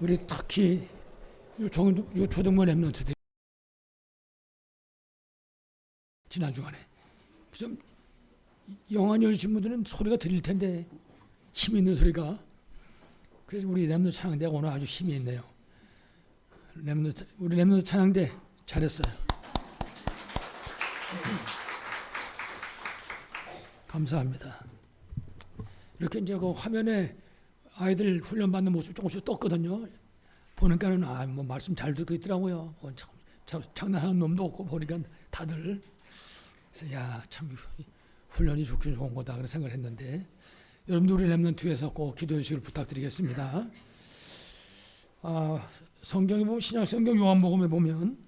우리 특히 초등부 랩런트들 지난 주간에 좀 영안이 열리신 분들은 소리가 들릴 텐데 힘 있는 소리가. 그래서 우리 랩런트 찬양대가 오늘 아주 힘이 있네요. 우리 랩런트 찬양대 잘했어요. 감사합니다. 이렇게 이제 그 화면에 아이들 훈련받는 모습 조금씩 떴거든요. 보니까는 뭐 말씀 잘 듣고 있더라고요. 장난하는 놈도 없고 보니까 다들. 그래서 참 훈련이 좋긴 좋은 거다 그런 생각을 했는데, 여러분들 우리 랩런트에서 꼭 기도해 주시길 부탁드리겠습니다. 성경에 보면 신약 성경 요한복음에 보면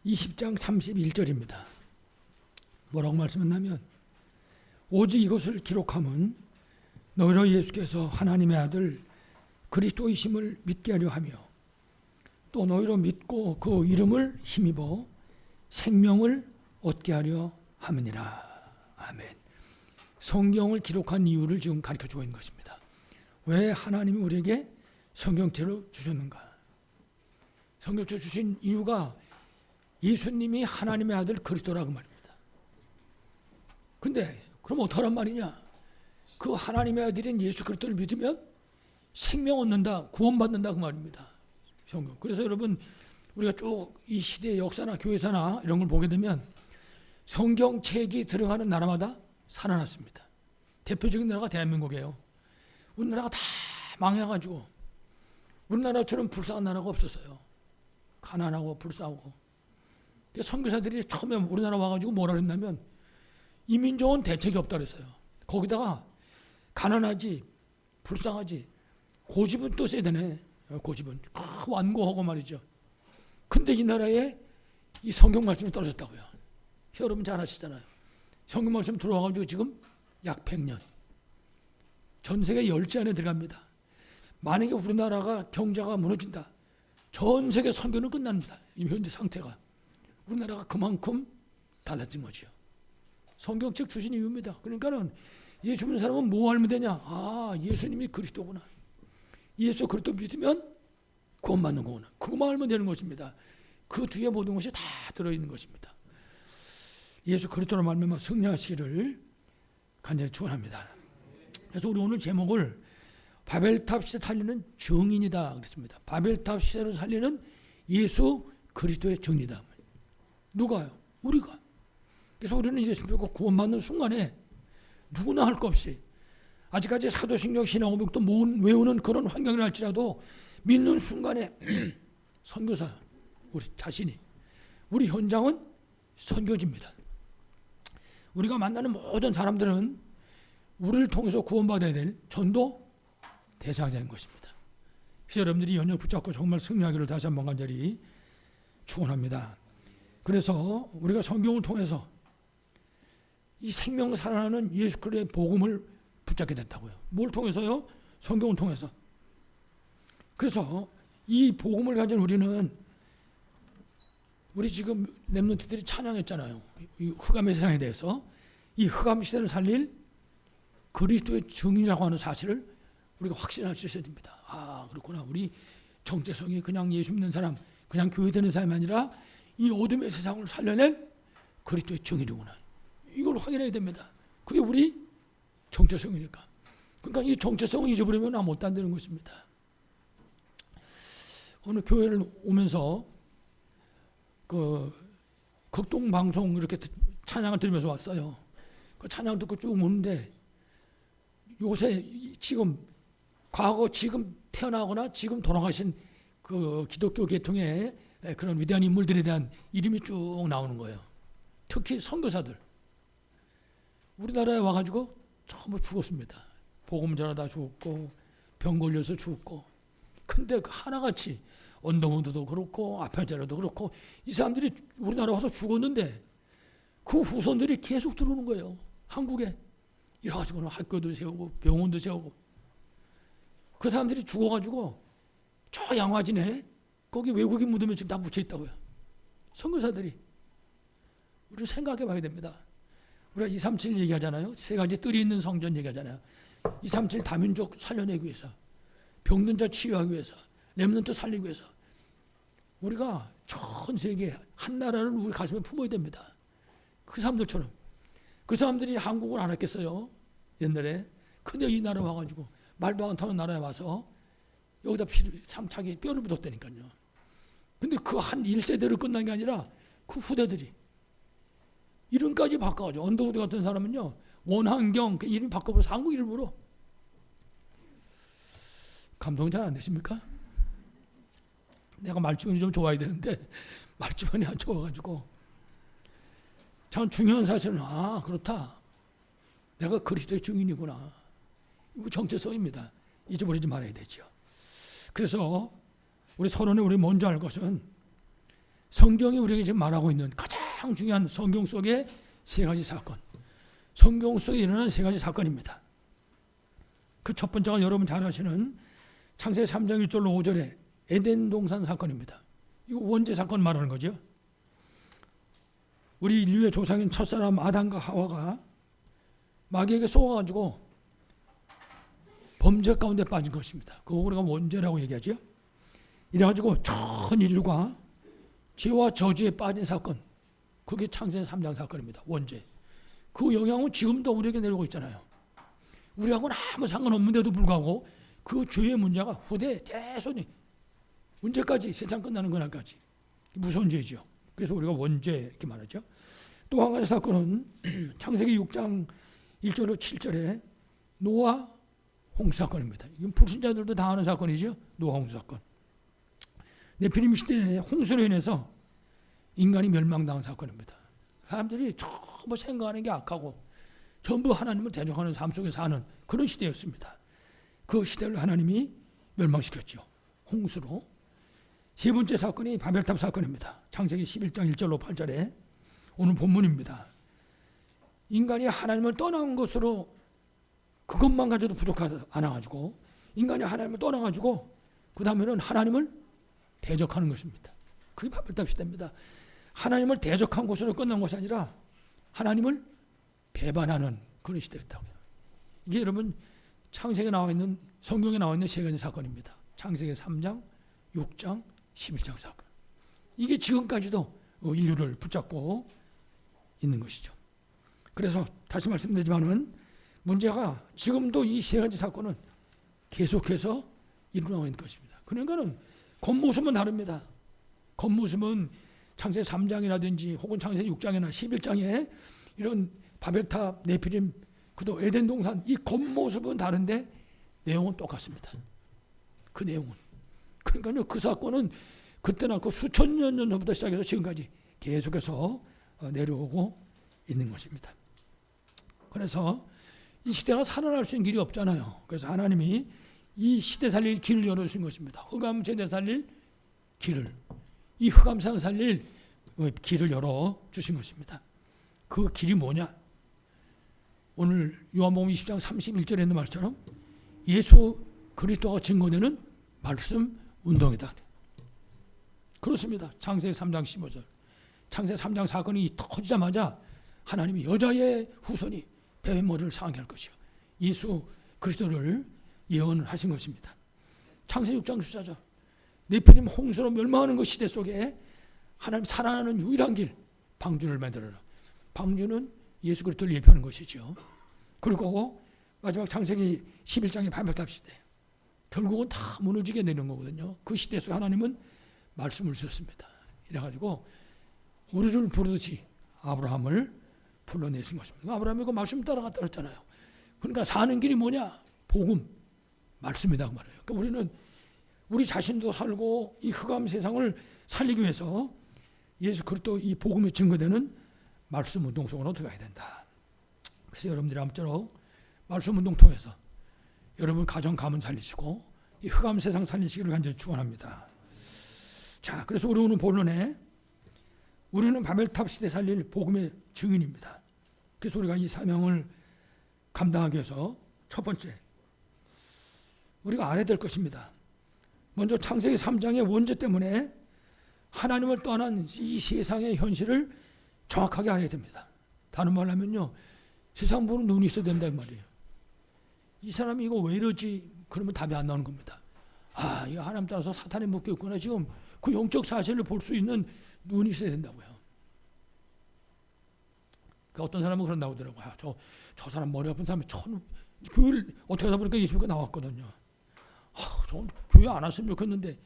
20장 31절입니다. 뭐라고 말씀했냐면, 오직 이것을 기록함은 너희로 예수께서 하나님의 아들 그리스도이심을 믿게 하려 하며 또 너희로 믿고 그 이름을 힘입어 생명을 얻게 하려 함이니라. 아멘. 성경을 기록한 이유를 지금 가르쳐주고 있는 것입니다. 왜 하나님이 우리에게 성경책을 주셨는가? 성경책 주신 이유가 예수님이 하나님의 아들 그리스도라고 말입니다. 근데 그럼 어떡하란 말이냐? 그 하나님의 아들인 예수 그리스도를 믿으면 생명 얻는다, 구원받는다 그 말입니다. 성경. 그래서 여러분 우리가 쭉 이 시대의 역사나 교회사나 이런 걸 보게 되면 성경책이 들어가는 나라마다 살아났습니다. 대표적인 나라가 대한민국이에요. 우리나라가 다 망해가지고 우리나라처럼 불쌍한 나라가 없었어요. 가난하고 불쌍하고. 선교사들이 처음에 우리나라 와가지고 뭐라 그랬냐면 이민족은 대책이 없다 그랬어요. 거기다가 가난하지 불쌍하지 고집은 또 써야 되네. 고집은 완고하고 말이죠. 근데 이 나라에 이 성경 말씀이 떨어졌다고요. 여러분 잘 아시잖아요. 성경 말씀 들어와가지고 지금 약 100년 전 세계 10지 안에 들어갑니다. 만약에 우리나라가 경제가 무너진다, 전 세계 선교는 끝납니다. 이 현재 상태가. 우리나라가 그만큼 달라진 거죠. 성경책 주신 이유입니다. 그러니까는 예수 믿는 사람은 뭐 알면 되냐? 예수님이 그리스도구나. 예수 그리스도 믿으면 구원받는 거구나. 그것만 알면 되는 것입니다. 그 뒤에 모든 것이 다 들어있는 것입니다. 예수 그리스도로 말미암아 승리하시기를 간절히 축원합니다. 그래서 우리 오늘 제목을 바벨탑 시대 살리는 증인이다 그랬습니다. 바벨탑 시대를 살리는 예수 그리스도의 증인이다. 누가요? 우리가. 그래서 우리는 예수 믿고 구원받는 순간에 누구나 할 것 없이, 아직까지 사도신경 신앙고백도 못 외우는 그런 환경이 할지라도 믿는 순간에 선교사 우리 자신이, 우리 현장은 선교지입니다. 우리가 만나는 모든 사람들은 우리를 통해서 구원받아야 될 전도 대상자인 것입니다. 그래서 여러분들이 연약 붙잡고 정말 승리하기를 다시 한번 간절히 축원합니다. 그래서 우리가 성경을 통해서 이 생명 살아나는 예수 그리스도의 복음을 붙잡게 됐다고요. 뭘 통해서요? 성경을 통해서. 그래서 이 복음을 가진 우리는, 우리 지금 랩런트들이 찬양했잖아요. 이 흑암의 세상에 대해서. 이 흑암 시대를 살릴 그리스도의 증인이라고 하는 사실을 우리가 확신할 수 있어야 됩니다. 그렇구나. 우리 정체성이 그냥 예수 믿는 사람, 그냥 교회 다니는 사람이 아니라 이 어둠의 세상을 살려낸 그리스도의 증인이구나. 이걸 확인해야 됩니다. 그게 우리 정체성이니까. 그러니까 이 정체성을 잊어버리면 아무것도 안 되는 것입니다. 오늘 교회를 오면서 그 극동방송 이렇게 찬양을 들으면서 왔어요. 그 찬양 듣고 쭉 오는데 요새 지금 과거 지금 태어나거나 지금 돌아가신 그 기독교 계통의 그런 위대한 인물들에 대한 이름이 쭉 나오는 거예요. 특히 선교사들. 우리나라에 와가지고 전부 죽었습니다. 복음 전하다 죽었고 병 걸려서 죽었고. 근데 하나같이 언더무드도 그렇고 아펠자라도 그렇고 이 사람들이 우리나라 와서 죽었는데 그 후손들이 계속 들어오는 거예요. 한국에. 이래가지고는 학교도 세우고 병원도 세우고. 그 사람들이 죽어가지고 저 양화진에 거기 외국인 무덤에 지금 다 묻혀 있다고요. 선교사들이. 우리 생각해 봐야 됩니다. 우리가 237 얘기하잖아요. 세 가지 뜰이 있는 성전 얘기하잖아요. 237 다민족 살려내기 위해서 병든 자 치유하기 위해서, 렘넌트 살리기 위해서 우리가 전 세계 한 나라를 우리 가슴에 품어야 됩니다. 그 사람들처럼. 그 사람들이 한국을 알았겠어요? 옛날에. 근데 이 나라 와가지고 말도 안 통하는 나라에 와서 여기다 자기 뼈를 묻었다니까요. 근데 그 한 1세대로 끝난 게 아니라 그 후대들이 이름까지 바꿔가지고, 언더우드 같은 사람은요, 원한경 그 이름 바꿔버려서 한국 이름으로. 감동 잘 안 되십니까? 내가 말주변이 좀 좋아야 되는데 말주변이 안 좋아가지고. 참 중요한 사실은, 아, 그렇다, 내가 그리스도의 증인이구나, 이거 정체성입니다. 잊어버리지 말아야 되죠. 그래서 우리 서론에 우리 먼저 알 것은, 성경이 우리에게 지금 말하고 있는 가장 중요한 성경 속의 세 가지 사건, 성경 속에 일어난 세 가지 사건입니다. 그 첫 번째가 여러분 잘 아시는 창세기 3장 1절로 5절의 에덴 동산 사건입니다. 이거 원죄 사건 말하는 거죠. 우리 인류의 조상인 첫사람 아담과 하와가 마귀에게 속아가지고 범죄 가운데 빠진 것입니다. 그거 우리가 원죄라고 얘기하죠. 이래가지고 전 인류가 죄와 저주에 빠진 사건, 그게 창세기 3장 사건입니다. 원죄. 그 영향은 지금도 우리에게 내려오고 있잖아요. 우리하고는 아무 상관없는데도 불구하고 그 죄의 문제가 후대 대손이 문제까지, 세상 끝나는 그날까지 무서운 죄죠. 그래서 우리가 원죄 이렇게 말하죠. 또 한 가지 사건은 창세기 6장 1절로 7절에 노아 홍수 사건입니다. 이건 불신자들도 다 아는 사건이죠. 노아 홍수 사건. 네피림 시대에 홍수로 인해서 인간이 멸망당한 사건입니다. 사람들이 전부 생각하는 게 악하고 전부 하나님을 대적하는 삶 속에 사는 그런 시대였습니다. 그 시대를 하나님이 멸망시켰죠. 홍수로. 세 번째 사건이 바벨탑 사건입니다. 창세기 11장 1절로 8절에 오늘 본문입니다. 인간이 하나님을 떠난 것으로 그것만 가져도 부족하지 않아가지고 인간이 하나님을 떠나가지고 그 다음에는 하나님을 대적하는 것입니다. 그게 바벨탑 시대입니다. 하나님을 대적한 것으로 끝난 것이 아니라 하나님을 배반하는 그런 시대였다고요. 이게 여러분 창세기에 나와 있는, 성경에 나와 있는 세 가지 사건입니다. 창세기 3장, 6장, 11장 사건. 이게 지금까지도 인류를 붙잡고 있는 것이죠. 그래서 다시 말씀드리지만은 문제가 지금도 이 세 가지 사건은 계속해서 일어나고 있는 것입니다. 그러니까는 겉모습은 다릅니다. 겉모습은 창세기 3장이라든지 혹은 창세기 6장이나 11장에 이런 바벨탑, 네피림, 그도 에덴 동산, 이 겉모습은 다른데 내용은 똑같습니다. 그 내용은. 그러니까요, 그 사건은 그때나 그 수천 년 전부터 시작해서 지금까지 계속해서 내려오고 있는 것입니다. 그래서 이 시대가 살아날 수 있는 길이 없잖아요. 그래서 하나님이 이 시대 살릴 길을 열어주신 것입니다. 흑암 세대 살릴 길을, 이 흑암 세상 살릴 길을 열어주신 것입니다. 그 길이 뭐냐? 오늘 요한복음 20장 31절에 있는 말처럼 예수 그리스도가 증거되는 말씀 운동이다. 그렇습니다. 창세기 3장 15절. 창세기 3장 사건이 터지자마자 하나님이 여자의 후손이 뱀의 머리를 상하게 할 것이요, 예수 그리스도를 예언을 하신 것입니다. 창세기 6장 14절. 네피림 홍수로 멸망하는 그 시대 속에 하나님 살아나는 유일한 길, 방주를 만들어라. 방주는 예수 그리스도를 예표하는 것이죠. 그리고 마지막 창세기 11장의 바벨탑 시대, 결국은 다 무너지게 되는 거거든요. 그 시대 속에 하나님은 말씀을 주셨습니다. 이래가지고 우리를 부르듯이 아브라함을 불러내신 것입니다. 아브라함이 그 말씀 따라갔다 그랬잖아요. 그러니까 사는 길이 뭐냐? 복음, 말씀이다 그 말이에요. 그러니까 우리는 우리 자신도 살고 이 흑암 세상을 살리기 위해서 예수 그리스도 이 복음이 증거되는 말씀 운동 속으로 들어가야 된다. 그래서 여러분들이 아무쪼록 말씀 운동 통해서 여러분 가정 가문 살리시고 이 흑암 세상 살리시기를 간절히 축원합니다. 자, 그래서 우리 오늘 본론에 우리는 바벨탑 시대 살릴 복음의 증인입니다. 그래서 우리가 이 사명을 감당하기 위해서 첫 번째 우리가 알아야 될 것입니다. 먼저 창세기 3장의 원죄 때문에 하나님을 떠난 이 세상의 현실을 정확하게 알아야 됩니다. 다른 말로 하면요, 세상 보는 눈이 있어야 된다 이 말이에요. 이 사람이 이거 왜 이러지? 그러면 답이 안 나오는 겁니다. 이 하나님 따라서 사탄에 묶여 있구나. 지금 그 영적 사실을 볼 수 있는 눈이 있어야 된다고요. 그러니까 어떤 사람은 그런다고 하더라고요. 저 사람 머리 아픈 사람이 교회를 어떻게 하다 보니까 예수님께 나왔거든요. 저는 교회 안 왔으면 좋겠는데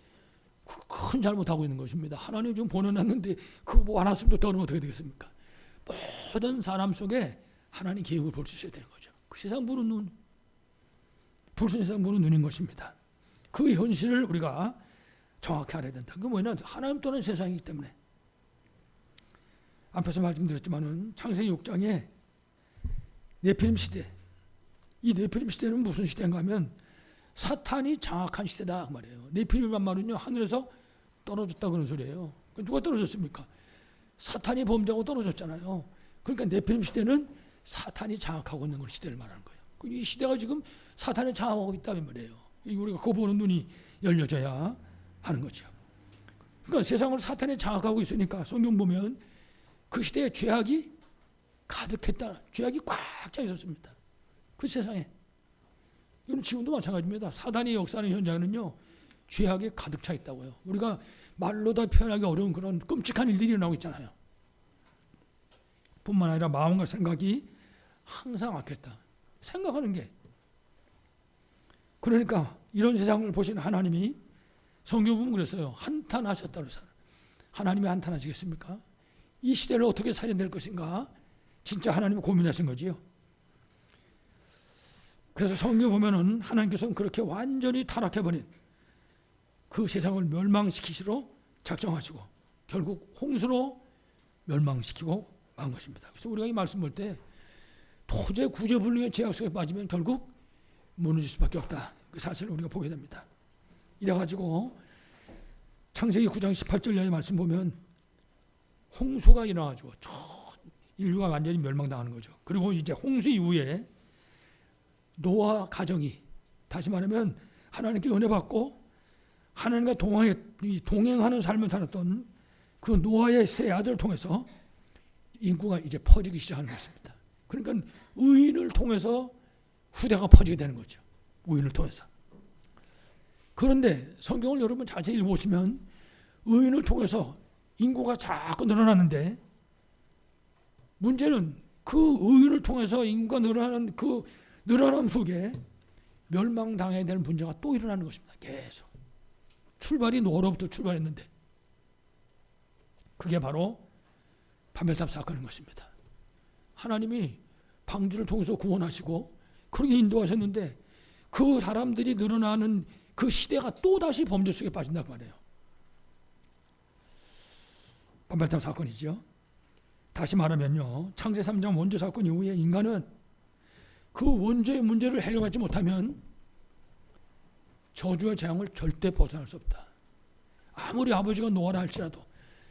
큰 잘못하고 있는 것입니다. 하나님 지금 보내놨는데 그거 뭐 안 왔으면 좋다고 어떻게 되겠습니까? 모든 사람 속에 하나님 계획을 볼 수 있어야 되는 거죠. 그 세상 보는 눈, 불신 세상 보는 눈인 것입니다. 그 현실을 우리가 정확히 알아야 된다. 그게 뭐냐? 하나님 또는 세상이기 때문에. 앞에서 말씀드렸지만은 창세기 6장에 네피림 시대, 이 네피림 시대는 무슨 시대인가 하면 사탄이 장악한 시대다 그 말이에요. 네피림이란 말은요, 하늘에서 떨어졌다 그런 소리예요. 누가 떨어졌습니까? 사탄이 범죄하고 떨어졌잖아요. 그러니까 네피림 시대는 사탄이 장악하고 있는 시대를 말하는 거예요. 이 시대가 지금 사탄이 장악하고 있다는 말이에요. 우리가 그거 보는 눈이 열려져야 하는 거죠. 그러니까 세상을 사탄이 장악하고 있으니까 성경 보면 그 시대에 죄악이 가득했다. 죄악이 꽉 차 있었습니다. 그 세상에. 이건 지금도 마찬가지입니다. 사단이 역사하는 현장에는요, 죄악이 가득 차 있다고요. 우리가 말로 다 표현하기 어려운 그런 끔찍한 일들이 일어나고 있잖아요. 뿐만 아니라 마음과 생각이 항상 악했다. 생각하는 게. 그러니까 이런 세상을 보신 하나님이 성경 보면 그랬어요. 한탄하셨다 그랬어요. 하나님이 한탄하시겠습니까? 이 시대를 어떻게 살려낼 것인가? 진짜 하나님이 고민하신 거지요. 그래서 성경 보면은 하나님께서는 그렇게 완전히 타락해버린 그 세상을 멸망시키시러 작정하시고 결국 홍수로 멸망시키고 만 것입니다. 그래서 우리가 이 말씀 볼 때 도저히 구제불능의 죄악 속에 빠지면 결국 무너질 수밖에 없다. 그 사실을 우리가 보게 됩니다. 이래가지고 창세기 9장 18절 이하의 말씀 보면 홍수가 일어나가지고 전 인류가 완전히 멸망당하는 거죠. 그리고 이제 홍수 이후에 노아 가정이 다시 말하면 하나님께 은혜 받고 하나님과 동행하는 삶을 살았던 그 노아의 세 아들을 통해서 인구가 이제 퍼지기 시작하는 것입니다. 그러니까 의인을 통해서 후대가 퍼지게 되는 거죠. 의인을 통해서. 그런데 성경을 여러분 자세히 읽어보시면 의인을 통해서 인구가 자꾸 늘어났는데 문제는 그 의인을 통해서 인구가 늘어나는 그 늘어남 속에 멸망당해야 될 문제가 또 일어나는 것입니다. 계속. 출발이 노아로부터 출발했는데 그게 바로 바벨탑 사건인 것입니다. 하나님이 방주를 통해서 구원하시고 그렇게 인도하셨는데 그 사람들이 늘어나는 그 시대가 또다시 범죄 속에 빠진단 말이에요. 바벨탑 사건이죠. 다시 말하면요, 창세 3장 원죄 사건 이후에 인간은 그 원죄의 문제를 해결하지 못하면 저주와 재앙을 절대 벗어날 수 없다. 아무리 아버지가 노아라 할지라도,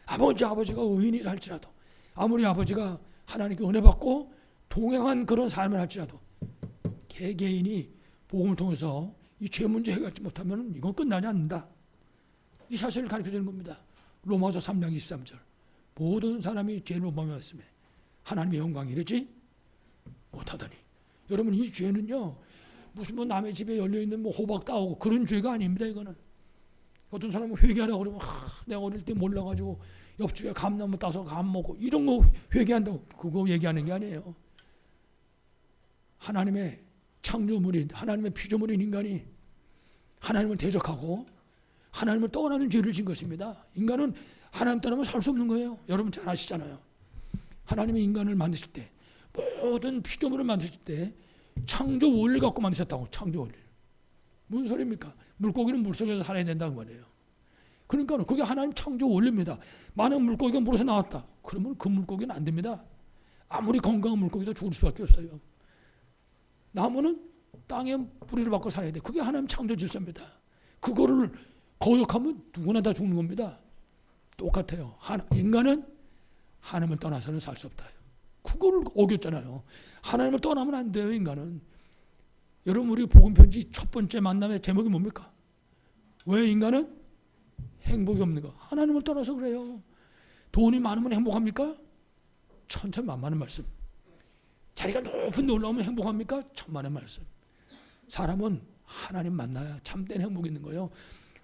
아버지가 의인이라 할지라도, 아무리 아버지가 하나님께 은혜 받고 동행한 그런 삶을 할지라도 개개인이 복음을 통해서 이 죄 문제 해결하지 못하면 이건 끝나지 않는다. 이 사실을 가르쳐주는 겁니다. 로마서 3장 23절. 모든 사람이 죄를 범하였으며 하나님의 영광이 이르지 못하더니. 여러분, 이 죄는요, 무슨 뭐 남의 집에 열려있는 뭐 호박 따오고 그런 죄가 아닙니다. 이거는 어떤 사람은 회개하라고 그러면 내가 어릴 때 몰라가지고 옆집에 감나무 따서 감 먹고 이런 거 회개한다고 그거 얘기하는 게 아니에요. 하나님의 창조물인, 하나님의 피조물인 인간이 하나님을 대적하고 하나님을 떠나는 죄를 진 것입니다. 인간은 하나님 떠나면 살 수 없는 거예요. 여러분 잘 아시잖아요. 하나님의 인간을 만드실 때, 모든 피조물을 만드실 때 창조 원리를 갖고 만드셨다고. 창조 원리. 무슨 소리입니까? 물고기는 물속에서 살아야 된다는 말이에요. 그러니까 그게 하나님 창조 원리입니다. 만약 물고기가 물에서 나왔다, 그러면 그 물고기는 안 됩니다. 아무리 건강한 물고기도 죽을 수밖에 없어요. 나무는 땅에 뿌리를 받고 살아야 돼. 그게 하나님 창조 질서입니다. 그거를 거역하면 누구나 다 죽는 겁니다. 똑같아요. 인간은 하나님을 떠나서는 살 수 없다. 그거를 어겼잖아요. 하나님을 떠나면 안 돼요, 인간은. 여러분, 우리 복음편지 첫 번째 만남의 제목이 뭡니까? 왜 인간은 행복이 없는 거? 하나님을 떠나서 그래요. 돈이 많으면 행복합니까? 천천만만한 말씀. 자리가 높은 데 올라오면 행복합니까? 천만의 말씀. 사람은 하나님 만나야 참된 행복이 있는 거예요.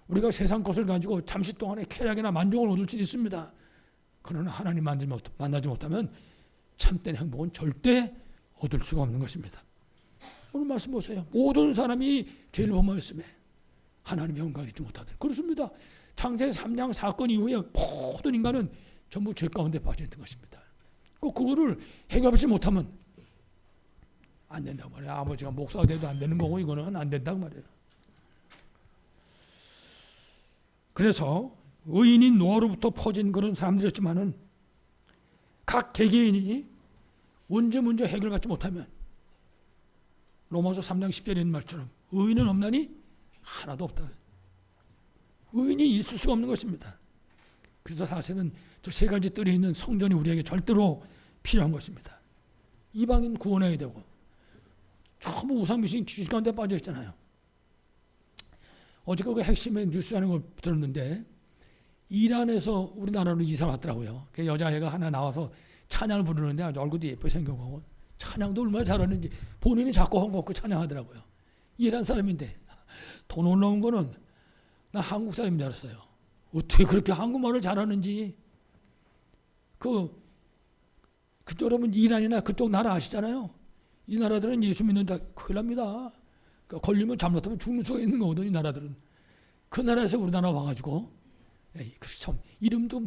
우리가 세상 것을 가지고 잠시 동안의 쾌락이나 만족을 얻을 수 있습니다. 그러나 하나님 만나지 못하면 참된 행복은 절대 얻을 수가 없는 것입니다. 오늘 말씀 보세요. 모든 사람이 죄를 범하였음에 하나님의 영광을 잊지 못하다. 그렇습니다. 창세 3장 사건 이후에 모든 인간은 전부 죄 가운데 빠져 있는 것입니다. 꼭 그거를 해결하지 못하면 안 된다고 말이에요. 아버지가 목사가 돼도 안 되는 거고 이거는 안 된다고 말이에요. 그래서 의인인 노아로부터 퍼진 그런 사람들이었지만은 각 개개인이 원죄 문제 해결받지 못하면 로마서 3장 10절에 있는 말처럼 의인은 없나니 하나도 없다. 의인이 있을 수가 없는 것입니다. 그래서 사실은 저 세 가지 뜰에 있는 성전이 우리에게 절대로 필요한 것입니다. 이방인 구원해야 되고 전부 우상미신 지식 가운데 빠져 있잖아요. 어제 그 핵심의 뉴스라는 걸 들었는데 이란에서 우리나라로 이사 왔더라고요. 그 여자애가 하나 나와서 찬양을 부르는데 아주 얼굴도 예쁘게 생겨가고 찬양도 얼마나 잘하는지 본인이 자꾸 한 거 없고 찬양하더라고요. 이란 사람인데 더 놀라운 거는 나 한국 사람인 줄 알았어요. 어떻게 그렇게 한국말을 잘하는지. 그쪽은 이란이나 그쪽 나라 아시잖아요. 이 나라들은 예수 믿는다 큰일 납니다. 그러니까 걸리면 잘못하면 죽는 수가 있는 거거든요. 이 나라들은. 그 나라에서 우리나라 와가지고 참 이름도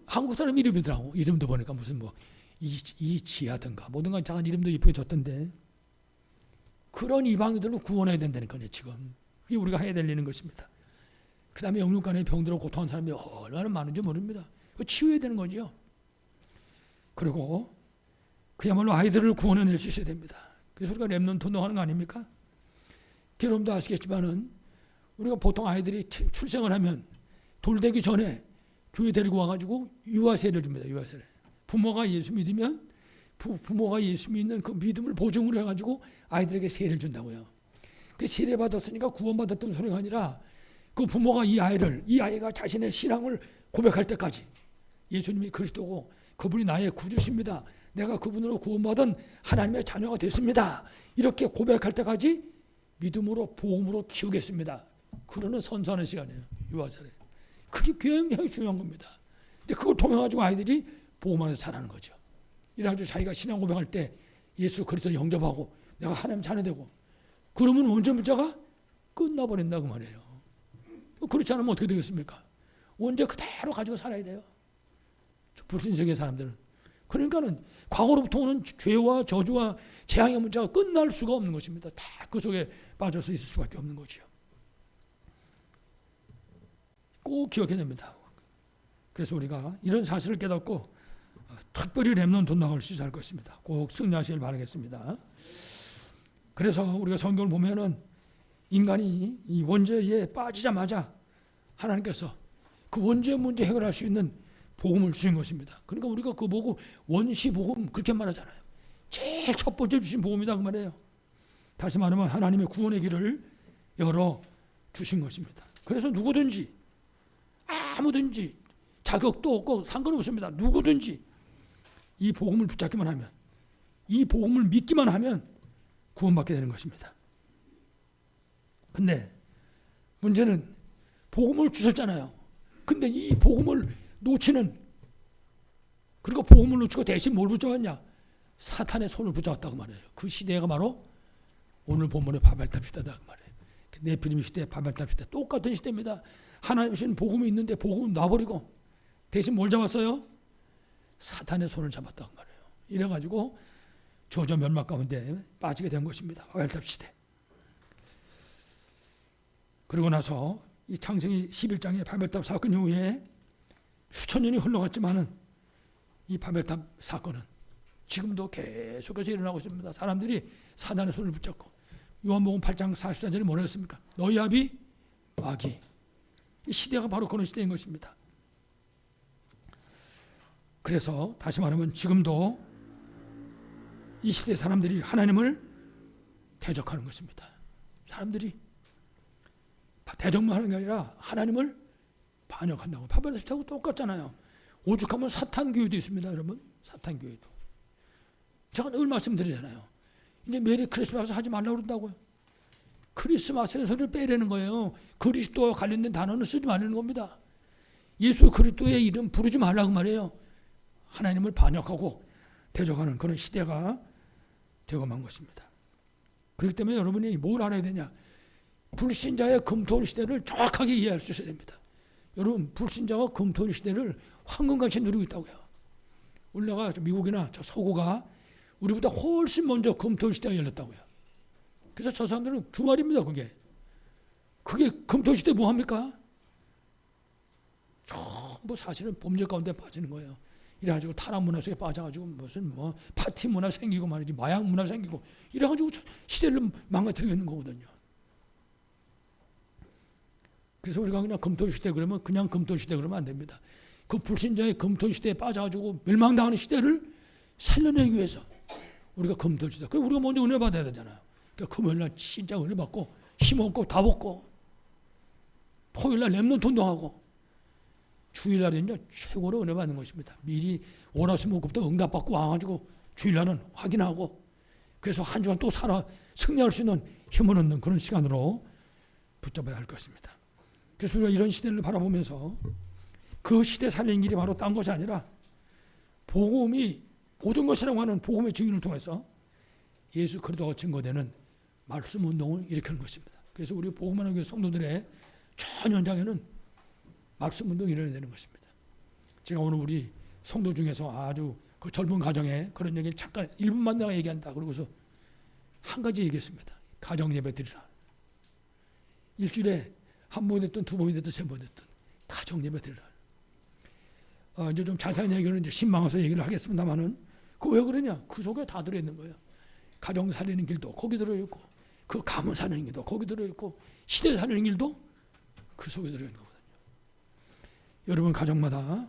한국 사람 이름이더라고. 이름도 보니까 무슨 뭐 이지하든가 뭐든가 작은 이름도 예쁘게 줬던데 그런 이방인들로 구원해야 된다니까요. 지금 그게 우리가 해야 될 일인 것입니다. 그 다음에 영육간의 병들어 고통한 사람이 얼마나 많은지 모릅니다. 치유해야 되는 거죠. 그리고 그야말로 아이들을 구원해낼 수 있어야 됩니다. 그래서 우리가 렘넌트 운동하는 거 아닙니까? 여러분도 아시겠지만은 우리가 보통 아이들이 출생을 하면 돌되기 전에 교회 데리고 와가지고 유아세를 줍니다. 유아세를. 부모가 예수 믿으면 부모가 예수 믿는 그 믿음을 보증으로 해가지고 아이들에게 세를 준다고요. 그 세례 받았으니까 구원받았던 소리가 아니라 그 부모가 이 아이가 자신의 신앙을 고백할 때까지 예수님이 그리스도고 그분이 나의 구주십니다. 내가 그분으로 구원받은 하나님의 자녀가 됐습니다. 이렇게 고백할 때까지 믿음으로 복음으로 키우겠습니다. 그러는 선서하는 시간이에요. 유아세례. 그게 굉장히 중요한 겁니다. 근데 그걸 통해 가지고 아이들이 복음 안에서 살아가는 거죠. 이래가지고 자기가 신앙 고백할 때 예수 그리스도를 영접하고 내가 하나님 자녀 되고 그러면 원죄 문자가 끝나버린다고 말이에요. 그렇지 않으면 어떻게 되겠습니까? 원죄 그대로 가지고 살아야 돼요. 불신세계 사람들은. 그러니까는 과거로부터 오는 죄와 저주와 재앙의 문제가 끝날 수가 없는 것입니다. 다 그 속에 빠져서 있을 수밖에 없는 거죠. 꼭 기억해야 됩니다. 그래서 우리가 이런 사실을 깨닫고 특별히 렘넌트 운동을 시작할 것입니다. 꼭 승리하시길 바라겠습니다. 그래서 우리가 성경을 보면은 인간이 이 원죄에 빠지자마자 하나님께서 그 원죄 문제 해결할 수 있는 복음을 주신 것입니다. 그러니까 우리가 그 보고 원시 복음 그렇게 말하잖아요. 제일 첫 번째 주신 복음이다 그 말이에요. 다시 말하면 하나님의 구원의 길을 열어 주신 것입니다. 그래서 누구든지 아무든지 자격도 없고 상관없습니다. 누구든지 이 복음을 붙잡기만 하면 이 복음을 믿기만 하면 구원받게 되는 것입니다. 근데 문제는 복음을 주셨잖아요. 근데 이 복음을 놓치는 그리고 복음을 놓치고 대신 뭘 붙잡았냐? 사탄의 손을 붙잡았다고 말해요. 그 시대가 바로 오늘 본문의 바벨탑 시대다 그 말이에요. 네피림 시대, 바벨탑 시대 똑같은 시대입니다. 하나님 주신 복음이 있는데 복음을 놔버리고 대신 뭘 잡았어요? 사탄의 손을 잡았다고 말해요. 이래가지고 저저 멸망 가운데 빠지게 된 것입니다. 바벨탑 시대. 그러고 나서 이 창세기 11장의 바벨탑 사건 이후에 수천 년이 흘러갔지만은 이 바벨탑 사건은 지금도 계속해서 일어나고 있습니다. 사람들이 사단의 손을 붙잡고 요한복음 8장 44절에 뭐라 했습니까? 너희 아비 마귀. 이 시대가 바로 그런 시대인 것입니다. 그래서 다시 말하면 지금도 이 시대 사람들이 하나님을 대적하는 것입니다. 사람들이 대적만 하는 게 아니라 하나님을 반역한다고. 바벨탑하고 똑같잖아요. 오죽하면 사탄교회도 있습니다. 여러분. 사탄교회도. 제가 늘 말씀드리잖아요. 이제 메리 크리스마스 하지 말라고 그런다고요. 크리스마스에서를 빼라는 거예요. 그리스도와 관련된 단어는 쓰지 말라는 겁니다. 예수 그리스도의 이름 부르지 말라고 말해요. 하나님을 반역하고 대적하는 그런 시대가 되고 만 것입니다. 그렇기 때문에 여러분이 뭘 알아야 되냐? 불신자의 금토일 시대를 정확하게 이해할 수 있어야 됩니다. 여러분, 불신자가 금토일 시대를 황금같이 누리고 있다고요. 우리나라 미국이나 저 서구가 우리보다 훨씬 먼저 금토일 시대가 열렸다고요. 그래서 저 사람들은 주말입니다. 그게 금토일 시대 뭐 합니까? 전부 사실은 범죄 가운데 빠지는 거예요. 이래가지고 타락 문화 속에 빠져가지고 무슨 파티 문화 생기고 말이지, 마약 문화 생기고 이래가지고 시대를 망가뜨리고 있는 거거든요. 그래서 우리가 그냥 금토일 시대 그러면 그냥 금토일 시대 그러면 안 됩니다. 그 불신자의 금토일 시대에 빠져가지고 멸망당하는 시대를 살려내기 위해서 우리가 금토일 시대. 그럼 우리가 먼저 은혜 받아야 되잖아요. 그러니까 금요일날 진짜 은혜 받고 힘없고 다 벗고 토요일날 렘넌트 운동하고 주일날은요 최고로 은혜 받는 것입니다. 미리 월화수목금부터 응답받고 와가지고 주일날은 확인하고 그래서 한 주간 또 살아 승리할 수 있는 힘을 얻는 그런 시간으로 붙잡아야 할 것입니다. 그래서 우리가 이런 시대를 바라보면서 그 시대 살린 길이 바로 딴 것이 아니라 복음이 모든 것이라고 하는 복음의 증인을 통해서 예수 그리스도가 증거되는 말씀 운동을 일으키는 것입니다. 그래서 우리 복음하는 교회 성도들의 전 현장에는 말씀 운동이 일어나야 되는 것입니다. 제가 오늘 우리 성도 중에서 아주 그 젊은 가정에 그런 얘기를 잠깐 1분만 내가 얘기한다. 그러고서 한 가지 얘기했습니다. 가정 예배 드리라. 일주일에 한 번 됐든 두 번이 됐든 세 번 됐든 가정 예배 드리라. 이제 좀 자세한 얘기는 이제 신망해서 얘기를 하겠습니다만은 그 왜 그러냐? 그 속에 다 들어있는 거예요. 가정 살리는 길도 거기 들어있고 그 가문 사는 길도 거기 들어있고 시대 사는 길도 그 속에 들어있는 거거든요. 여러분 가정마다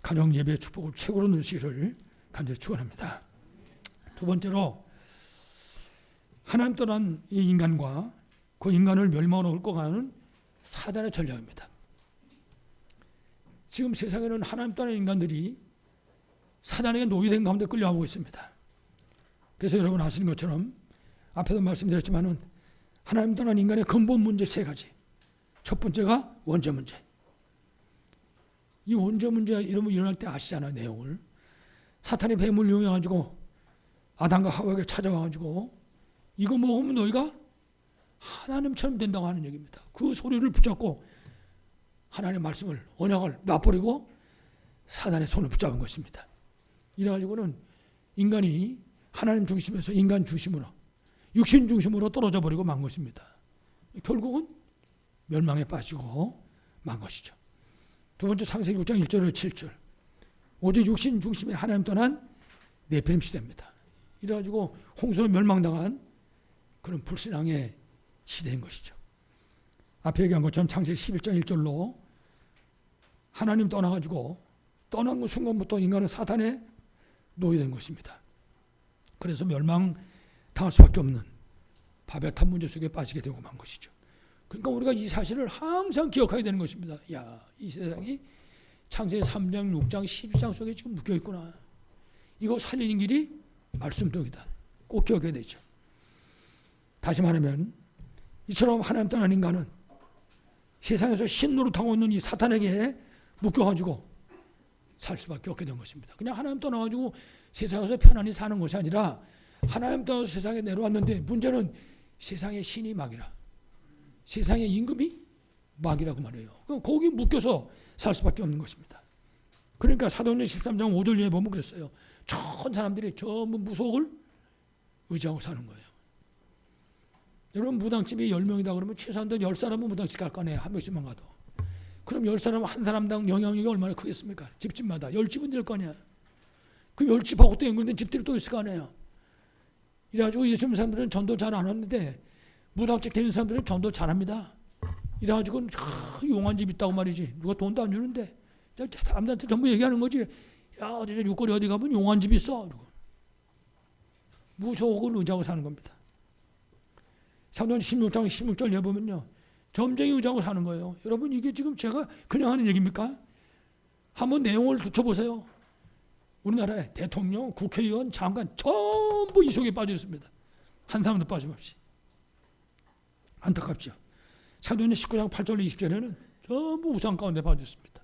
가정 예배의 축복을 최고로 누리시기를 간절히 축원합니다. 두 번째로 하나님 떠난 이 인간과 그 인간을 멸망으로 끌고 가는 사단의 전략입니다. 지금 세상에는 하나님 떠난 인간들이 사단에게 노예된 가운데 끌려가고 있습니다. 그래서 여러분 아시는 것처럼 앞에도 말씀드렸지만은 하나님 떠난 인간의 근본 문제 세 가지. 첫 번째가 원죄 문제. 이 원죄 문제가 이러면 일어날 때 아시잖아요, 내용을. 사탄이 뱀을 이용해가지고 아담과 하와에게 찾아와가지고 이거 먹으면 너희가 하나님처럼 된다고 하는 얘기입니다. 그 소리를 붙잡고 하나님의 말씀을, 언약을 놔버리고 사단의 손을 붙잡은 것입니다. 이래가지고는 인간이 하나님 중심에서 인간 중심으로, 육신 중심으로 떨어져 버리고 만 것입니다. 결국은 멸망에 빠지고 만 것이죠. 두 번째 창세기 6장 1절에서 7절. 오직 육신 중심에 하나님 떠난 네피림 시대입니다. 이래가지고 홍수에 멸망당한 그런 불신앙의 시대인 것이죠. 앞에 얘기한 것처럼 창세기 11장 1절로 하나님 떠나가지고 떠난 그 순간부터 인간은 사탄의 노예된 것입니다. 그래서 멸망당할 수밖에 없는 바벨탑 문제 속에 빠지게 되고 만 것이죠. 그러니까 우리가 이 사실을 항상 기억하게 되는 것입니다. 야, 이 세상이 창세기 3장, 6장, 12장 속에 지금 묶여 있구나. 이거 살리는 길이 말씀동이다. 꼭 기억해야 되죠. 다시 말하면 이처럼 하나님 떠난 인간은 세상에서 신노릇하고 있는 이 사탄에게 묶여가지고 살 수밖에 없게 된 것입니다. 그냥 하나님 떠나가지고 세상에서 편안히 사는 것이 아니라 하나님 떠나서 세상에 내려왔는데 문제는 세상의 신이 막이라. 세상의 임금이 막이라고 말해요. 그럼 거기 묶여서 살 수밖에 없는 것입니다. 그러니까 사도행전 13장 5절에 보면 그랬어요. 전 사람들이 전부 무속을 의지하고 사는 거예요. 여러분 무당집이 10명이다 그러면 최소한도 10사람은 무당집 갈 거 아니에요. 한 명씩만 가도. 그럼 10사람 한 사람당 영향력이 얼마나 크겠습니까? 집집마다 10집은 될 거 아니야. 그 10집하고 또 연결된 집들이 또 있을 거 아니에요. 이래가지고 예수 믿는 사람들은 전도 잘 안 하는데 무당집 되는 사람들은 전도 잘합니다. 이래가지고 용한 집 있다고 말이지. 누가 돈도 안 주는데 사람들한테 전부 얘기하는 거지. 야 어디 육거리 어디 가면 용한 집 있어. 무속을 의지하고 사는 겁니다. 사도행 16장 16절에 보면요. 점쟁이 의지하고 사는 거예요. 여러분 이게 지금 제가 그냥 하는 얘기입니까? 한번 내용을 두쳐보세요. 우리나라의 대통령, 국회의원, 장관 전부 이 속에 빠져 있습니다. 한 사람도 빠짐없이. 안타깝죠. 사도행전 19장 8절 20절에는 전부 우상 가운데 빠졌습니다.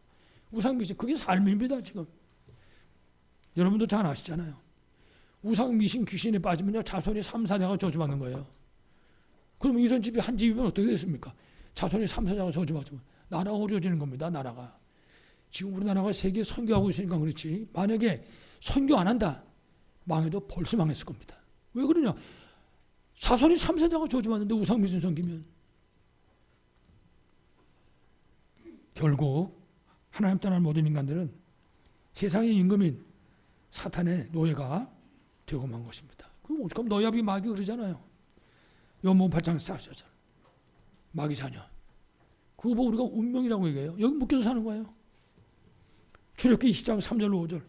우상 미신, 그게 삶입니다. 지금 여러분도 잘 아시잖아요. 우상 미신 귀신에 빠지면요 자손이 3, 4대가 저주받는 거예요. 그러면 이런 집이 한 집이면 어떻게 됐습니까? 자손이 3, 4대가 저주받으면 나라가 어려워지는 겁니다. 나라가. 지금 우리나라가 세계에 선교하고 있으니까 그렇지, 만약에 선교 안 한다 망해도 벌써 망했을 겁니다. 왜 그러냐? 자손이 3, 4대가 저주받는데 우상 미신 섬기면. 결국 하나님 떠난 모든 인간들은 세상의 임금인 사탄의 노예가 되고 만 것입니다. 그럼 오죽하면 너야비 마귀 그러잖아요. 요한복음 8장 싸우셨잖아. 마귀 자녀. 그거 보고 우리가 운명이라고 얘기해요. 여기 묶여서 사는 거예요. 출애굽기 20장 3절로 5절.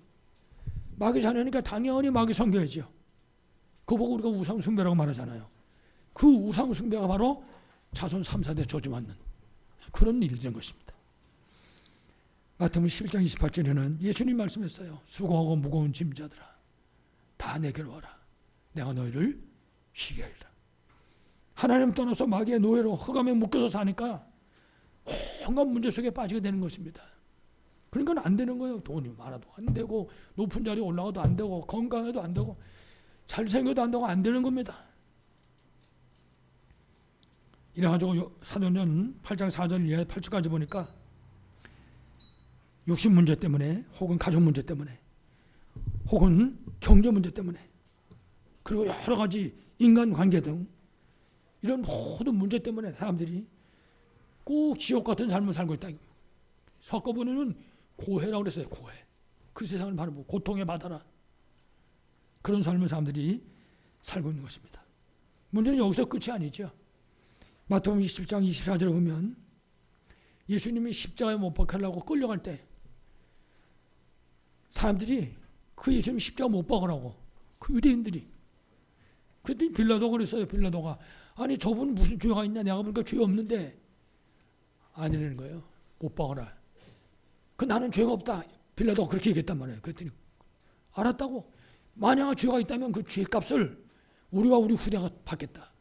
마귀 자녀니까 당연히 마귀 섬겨야죠. 그거 보고 우리가 우상 숭배라고 말하잖아요. 그 우상 숭배가 바로 자손 3, 4대 저주받는 그런 일이 된 것입니다. 마태복음 11장 28절에는 예수님 말씀했어요. 수고하고 무거운 짐자들아 다 내게로 와라. 내가 너희를 쉬게 하리라. 하나님 떠나서 마귀의 노예로 흑암에 묶여서 사니까 온갖 문제 속에 빠지게 되는 것입니다. 그러니까 안 되는 거예요. 돈이 많아도 안 되고 높은 자리에 올라가도 안 되고 건강해도 안 되고 잘생겨도 안 되고 안 되는 겁니다. 이래가지고 사도행전 8장 4절 이하에 8절까지 보니까 육신 문제 때문에 혹은 가족 문제 때문에 혹은 경제 문제 때문에 그리고 여러 가지 인간관계 등 이런 모든 문제 때문에 사람들이 꼭 지옥 같은 삶을 살고 있다. 석가모니는 고해라고 그랬어요. 고해. 그 세상을 바라보고 고통의 바다라. 그런 삶을 사람들이 살고 있는 것입니다. 문제는 여기서 끝이 아니죠. 마태복음 27장 24절에 보면 예수님이 십자가에 못 박히려고 끌려갈 때 사람들이 그 예수님 십자가 못 박으라고 그 유대인들이 그랬더니 빌라도가 그랬어요. 빌라도가 아니 저분 무슨 죄가 있냐 내가 보니까 죄 없는데 아니라는 거예요. 못 박으라. 그 나는 죄가 없다. 빌라도가 그렇게 얘기했단 말이에요. 그랬더니 알았다고. 만약 죄가 있다면 그 죄값을 우리와 우리 후대가 받겠다.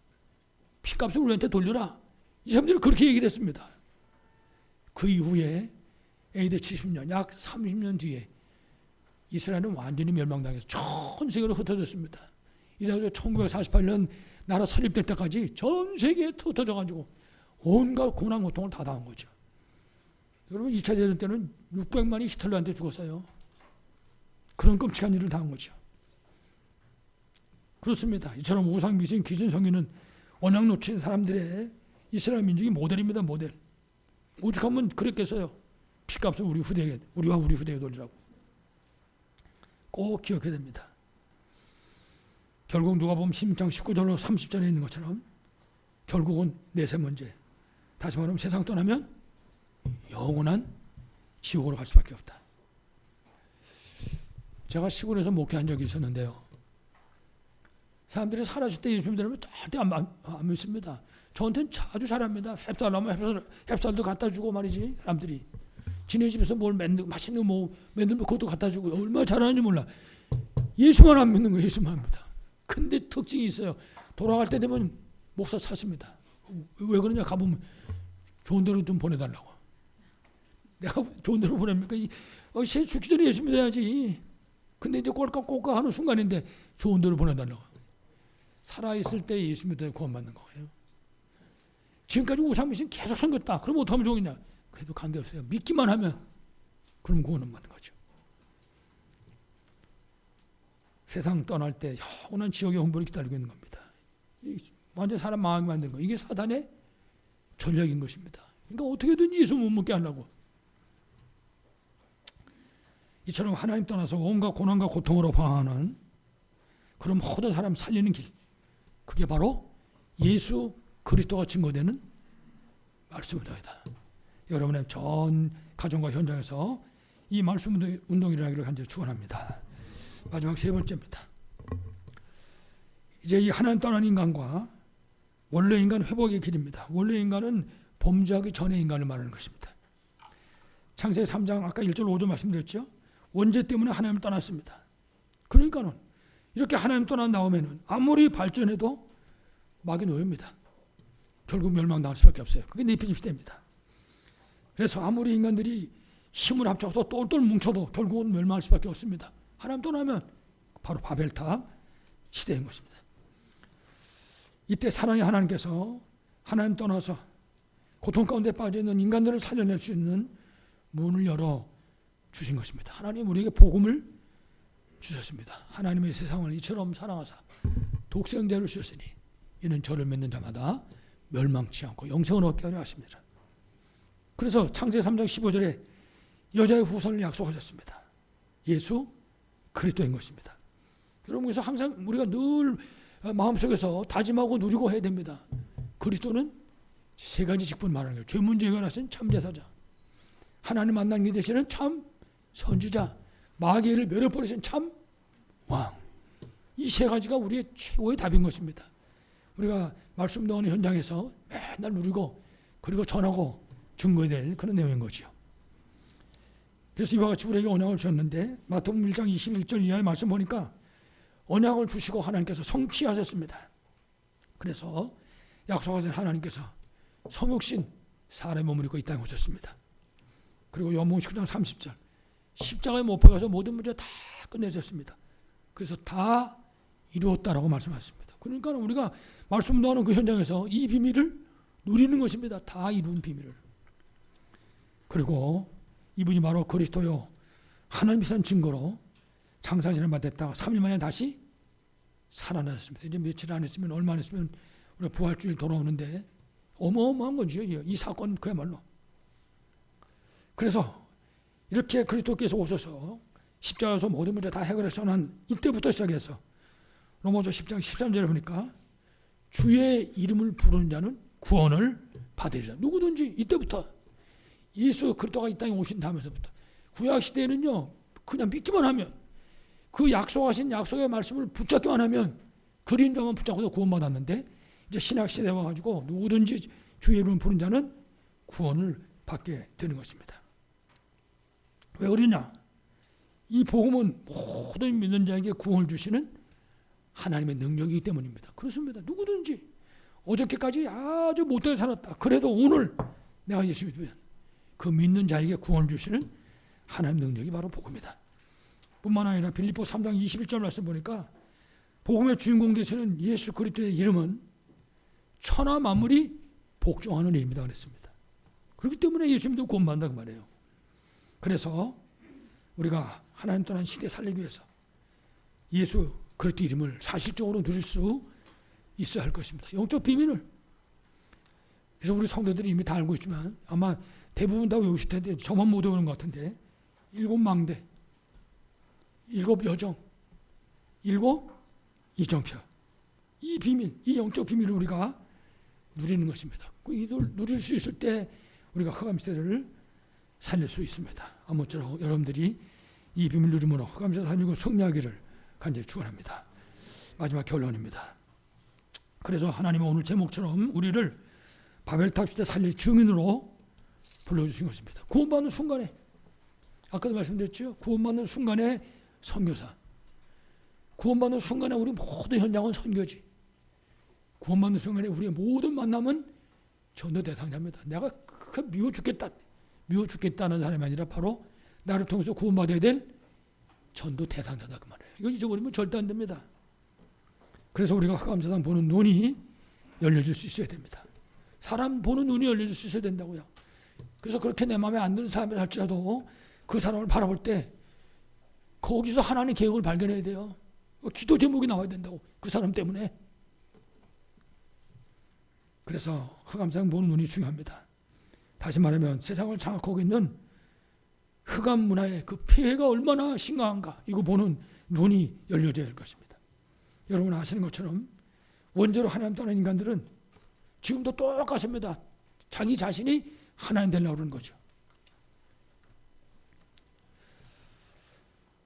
피값을 우리한테 돌려라. 이 사람들이 그렇게 얘기를 했습니다. 그 이후에 AD 70년 약 30년 뒤에 이스라엘은 완전히 멸망당해서 전 세계로 흩어졌습니다. 이래서 1948년 나라 설립될 때까지 전 세계에 흩어져가지고 온갖 고난 고통을 다 당한 거죠. 여러분 2차 대전 때는 600만이 히틀러한테 죽었어요. 그런 끔찍한 일을 당한 거죠. 그렇습니다. 이처럼 우상 미신 귀신 섬기는 언약 놓친 사람들의 이스라엘 민족이 모델입니다. 모델. 오죽하면 그랬겠어요. 피값을 우리 후대에게, 우리와 우리 후대에 돌리라고. 꼭 기억해야 됩니다. 결국 누가 보면 16장 19절로 30절에 있는 것처럼 결국은 내세 문제. 다시 말하면 세상 떠나면 영원한 지옥으로 갈 수밖에 없다. 제가 시골에서 목회한 적이 있었는데요. 사람들이 살아실 때 예수님 들으면 절대 안 믿습니다. 저한테는 자주 잘합니다. 햅쌀 나면 햅쌀도 갖다 주고 말이지. 사람들이 지네 집에서 뭘 맛있는 거 뭐 만들면 그것도 갖다 주고 얼마나 잘하는지 몰라. 예수만 안 믿는 거예요. 예수만 합니다. 근데 특징이 있어요. 돌아갈 때 되면 목사 찾습니다. 왜 그러냐 가보면 좋은 데로 좀 보내달라고. 내가 좋은 데로 보냅니까? 새 죽기 전에 예수 믿어야지. 근데 이제 꼴깍꼴깍 하는 순간인데 좋은 데로 보내달라고. 살아있을 때 예수 믿어야 구원받는 거예요. 지금까지 우상미신 계속 섬겼다. 그럼 어떻게 하면 좋겠냐? 그래도 관계없어요. 믿기만 하면 그럼 구원은 받는 거죠. 세상 떠날 때 영원한 지옥의 홍보를 기다리고 있는 겁니다. 완전 사람 망하게 만드는 거. 이게 사단의 전략인 것입니다. 그러니까 어떻게든지 예수 못 먹게 하려고. 이처럼 하나님 떠나서 온갖 고난과 고통으로 방황하는 그런 모든 사람 살리는 길. 그게 바로 예수 그리스도가 증거되는 말씀운동이다. 여러분의 전 가정과 현장에서 이 말씀 운동이 일어나기를 간절히 축원합니다. 마지막 세 번째입니다. 이제 이 하나님 떠난 인간과 원래 인간 회복의 길입니다. 원래 인간은 범죄하기 전의 인간을 말하는 것입니다. 창세기 3장 아까 1절 5절 말씀드렸죠. 원죄 때문에 하나님을 떠났습니다. 그러니까는 이렇게 하나님 떠난 다음에는 아무리 발전해도 마귀 노예입니다. 결국 멸망당할 수밖에 없어요. 그게 네피림 시대입니다. 그래서 아무리 인간들이 힘을 합쳐서 똘똘 뭉쳐도 결국은 멸망할 수밖에 없습니다. 하나님 떠나면 바로 바벨탑 시대인 것입니다. 이때 사랑의 하나님께서 하나님 떠나서 고통 가운데 빠져있는 인간들을 살려낼 수 있는 문을 열어 주신 것입니다. 하나님 우리에게 복음을 주셨습니다. 하나님의 세상을 이처럼 사랑하사 독생자를 주셨으니 이는 저를 믿는 자마다 멸망치 않고 영생을 얻게 하려 하십니다. 그래서 창세기 3장 15절에 여자의 후손을 약속하셨습니다. 예수 그리스도인 것입니다. 여러분, 그래서 항상 우리가 늘 마음속에서 다짐하고 누리고 해야 됩니다. 그리스도는 세 가지 직분 말하는 거예요. 죄 문제 해결하신 참제사자, 하나님 만난 이 되시는 참 선지자, 마귀를 멸해버리신 참 왕. 이 세 가지가 우리의 최고의 답인 것입니다. 우리가 말씀 나오는 현장에서 맨날 누리고 그리고 전하고 증거해야 될 그런 내용인 거죠. 그래서 이와 같이 우리에게 언약을 주셨는데 마태복음 1장 21절 이하의 말씀 보니까 언약을 주시고 하나님께서 성취하셨습니다. 그래서 약속하신 하나님께서 성육신 사람의 몸을 입고 이 땅에 오셨습니다. 그리고 요한복음 19장 30절 십자가에 못 박아서 모든 문제 다 끝내셨습니다. 그래서 다 이루었다라고 말씀하셨습니다. 그러니까 우리가 말씀 나오는 그 현장에서 이 비밀을 누리는 것입니다. 다 이룬 비밀을. 그리고 이분이 바로 그리스도요 하나님이 선 증거로 장사진을 받았다가 3일 만에 다시 살아났습니다. 이제 며칠 안 했으면 얼마 안 했으면 우리가 부활주일 돌아오는데 어마어마한 거죠. 이 사건 그야말로. 그래서 이렇게 그리스도께서 오셔서 십자가에서 모든 문제 다 해결해서 난 이때부터 시작해서 로마서 10장 13절에 보니까 주의 이름을 부르는 자는 구원을 받으리라. 누구든지 이때부터 예수 그리스도가 이 땅에 오신 다음에서부터 구약 시대에는요 그냥 믿기만 하면 그 약속하신 약속의 말씀을 붙잡기만 하면 그림자만 붙잡고도 구원받았는데 이제 신약 시대에 와가지고 누구든지 주의 이름을 부르는 자는 구원을 받게 되는 것입니다. 왜 그러냐? 이 복음은 모든 믿는 자에게 구원을 주시는 하나님의 능력이기 때문입니다. 그렇습니다. 누구든지 어저께까지 아주 못되게 살았다. 그래도 오늘 내가 예수 믿으면 그 믿는 자에게 구원을 주시는 하나님 능력이 바로 복음이다. 뿐만 아니라 빌립보 3장 21절 말씀 보니까 복음의 주인공 되시는 예수 그리스도의 이름은 천하 만물이 복종하는 이름이다 그랬습니다. 그렇기 때문에 예수 믿으면 구원받는다 그 말이에요. 그래서 우리가 하나님 떠난 시대 살리기 위해서 예수 그리스도 이름을 사실적으로 누릴 수 있어야 할 것입니다. 영적 비밀을. 그래서 우리 성도들이 이미 다 알고 있지만 아마 대부분 다 외우실 텐데 저만 못 외우는 것 같은데 7망대, 7여정, 7이정표. 이 비밀, 이 영적 비밀을 우리가 누리는 것입니다. 이걸 누릴 수 있을 때 우리가 흑암 시대를 살릴 수 있습니다. 아무쪼록 여러분들이 이 비밀 누림으로 흑암 시대 살리고 승리하기를 간절히 축원합니다. 마지막 결론입니다. 그래서 하나님은 오늘 제목처럼 우리를 바벨탑 시대 살릴 증인으로 불러주신 것입니다. 구원받는 순간에 아까도 말씀드렸죠. 구원받는 순간에 선교사. 구원받는 순간에 우리 모든 현장은 선교지. 구원받는 순간에 우리의 모든 만남은 전도 대상자입니다. 내가 미워 죽겠다는 사람이 아니라 바로 나를 통해서 구원받아야 될 전도 대상자다 그 말이에요. 이거 잊어버리면 절대 안 됩니다. 그래서 우리가 흑암세상 보는 눈이 열려질 수 있어야 됩니다. 사람 보는 눈이 열려질 수 있어야 된다고요. 그래서 그렇게 내 마음에 안 드는 사람이 할지라도 그 사람을 바라볼 때 거기서 하나님의 계획을 발견해야 돼요. 기도 제목이 나와야 된다고. 그 사람 때문에. 그래서 흑암세상 보는 눈이 중요합니다. 다시 말하면 세상을 장악하고 있는 흑암 문화의 그 폐해가 얼마나 심각한가 이거 보는 눈이 열려져야 할 것입니다. 여러분 아시는 것처럼 원죄로 하나님 떠난 인간들은 지금도 똑같습니다. 자기 자신이 하나님 되려고 그러는 거죠.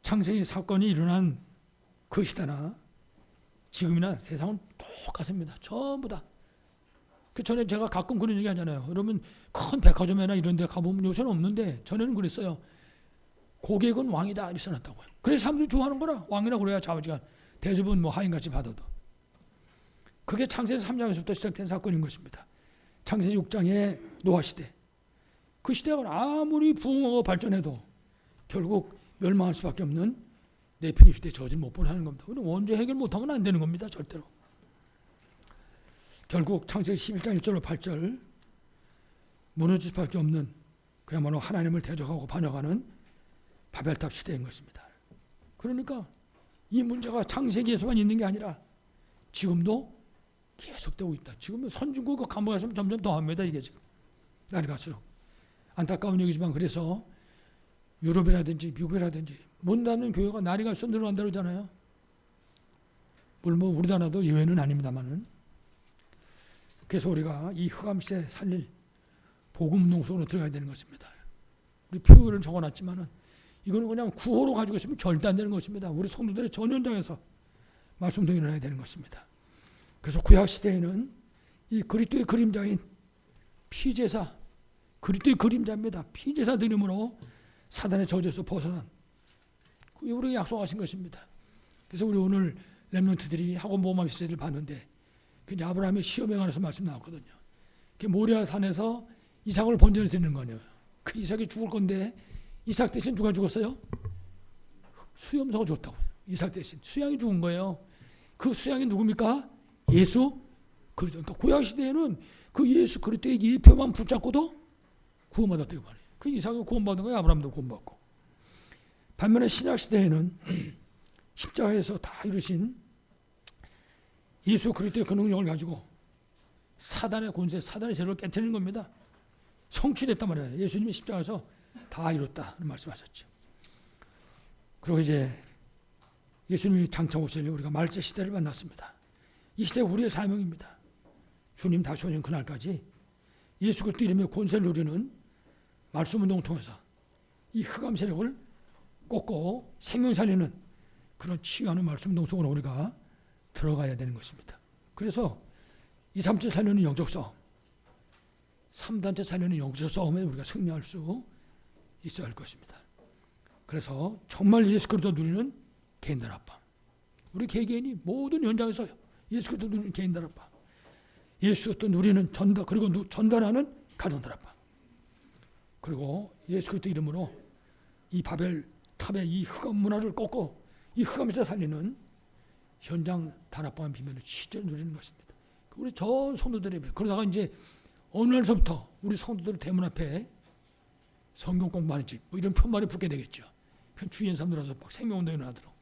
창세기 사건이 일어난 그 시대나 지금이나 세상은 똑같습니다. 전부 다. 그 전에 제가 가끔 그런 얘기 하잖아요. 여러분 큰 백화점이나 이런 데 가보면 요새는 없는데 전에는 그랬어요. 고객은 왕이다 이렇게 써놨다고요. 그래서 사람들이 좋아하는 거라. 왕이라 그래야 좌우지간 대접은 뭐 하인같이 받아도. 그게 창세기 3장에서부터 시작된 사건인 것입니다. 창세기 6장의 노아 시대, 그 시대가 아무리 부흥하고 발전해도 결국 멸망할 수밖에 없는 네피림 시대의 저주를 못 보게 하는 겁니다. 우리는 원죄 해결 못하면 안 되는 겁니다. 절대로. 결국 창세기 11장 1절로 8절 무너질 수밖에 없는 그야말로 하나님을 대적하고 반역하는 바벨탑 시대인 것입니다. 그러니까 이 문제가 창세기에서만 있는 게 아니라 지금도 계속되고 있다. 지금 선진국 감옥에서 점점 더합니다. 이게 지금 날이 갈수록 안타까운 얘기지만, 그래서 유럽이라든지 미국이라든지 문 닫는 교회가 날이 갈수록 늘어난다고 하잖아요. 물론 뭐 우리나라도 예외는 아닙니다만은. 그래서 우리가 이 흑암시대 살릴 복음운동 속으로 들어가야 되는 것입니다. 우리 표를 적어놨지만은 이거는 그냥 구호로 가지고 있으면 절대 안 되는 것입니다. 우리 성도들의 전 현장에서 말씀도 일어나야 되는 것입니다. 그래서 구약 시대에는 이 그리스도의 그림자인 피제사, 그리스도의 그림자입니다. 피제사 드림으로 사단의 저주에서 벗어난, 우리에게 약속하신 것입니다. 그래서 우리 오늘 렘넌트들이 학원 모험한 시대를 봤는데, 그 아브라함의 시험에 관해서 말씀 나왔거든요. 그 모리아 산에서 이삭을 번제를 드리는 거예요. 그 이삭이 죽을 건데 이삭 대신 누가 죽었어요? 수염소가 죽었다고요. 이삭 대신 수양이 죽은 거예요. 그 수양이 누굽니까? 예수 그리스도. 그러니까 구약 시대에는 그 예수 그리스도의 예표만 붙잡고도 구원받았다고 말해요. 그 이삭이 구원받은 거예요. 아브라함도 구원받고. 반면에 신약 시대에는 십자가에서 다 이루신 예수 그리스도의 그 능력을 가지고 사단의 권세, 사단의 죄를 깨트리는 겁니다. 성취됐단 말이에요. 예수님이 십자가에서 다 이뤘다는 말씀하셨죠. 그리고 이제 예수님이 장차 오실 우리가 말세 시대를 만났습니다. 이 시대 우리의 사명입니다. 주님 다시 오는 그날까지 예수 그리스도 이름의 권세를 누리는 말씀운동을 통해서 이 흑암 세력을 꺾고 생명 살리는 그런 치유하는 말씀운동 속으로 우리가 들어가야 되는 것입니다. 그래서 2, 3차 살려는 영적 싸움, 3단체 살려는 영적 싸움에 우리가 승리할 수 있어야 할 것입니다. 그래서 정말 예수 그리스도 누리는 개인 다락방, 우리 개개인이 모든 현장에서 예수 그리스도 누리는 개인 다락방, 예수 그리스도 누리는 전달, 그리고 전달하는 가정 다락방, 그리고 예수 그리스도 이름으로 이 바벨 탑의 이 흑암 문화를 꺾고 이 흑암에서 살리는 현장 다락방의 비밀을 실제로 누리는 것입니다. 우리 전 성도들이, 그러다가 이제 어느 날서부터 우리 성도들 대문 앞에 성경 공부하는 집, 뭐 이런 편말이 붙게 되겠죠. 그냥 주위에 사람들어서 막 생명운동이 일어나도록.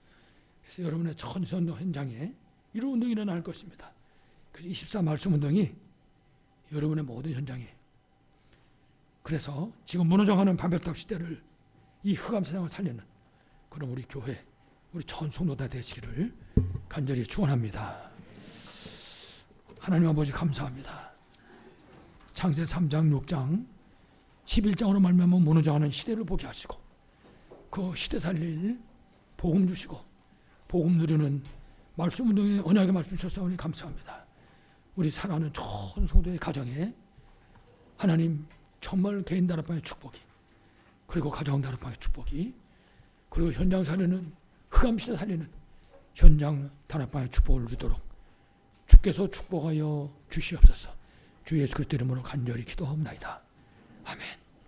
그래서 여러분의 전 현장에 이런 운동이 일어날 것입니다. 그래서 24 말씀운동이 여러분의 모든 현장에, 그래서 지금 무너져가는 바벨탑 시대를 이 흑암 세상을 살리는 그런 우리 교회, 우리 전 성도다 되시기를 간절히 축원합니다. 하나님 아버지 감사합니다. 창세 3장, 6장, 11장으로 말미암아 무너져가는 시대를 보게 하시고 그 시대 살릴 복음 주시고 복음 누리는 말씀운동에 언약의 말씀 주셨사오니 감사합니다. 우리 사랑하는 전 성도의 가정에 하나님 정말 개인 다락방의 축복이, 그리고 가정 다락방의 축복이, 그리고 현장 살리는 흑암시대 살리는 현장 다락방의 축복을 누리도록 주께서 축복하여 주시옵소서. 주 예수 그리스도 이름으로 간절히 기도하옵나이다. 아멘.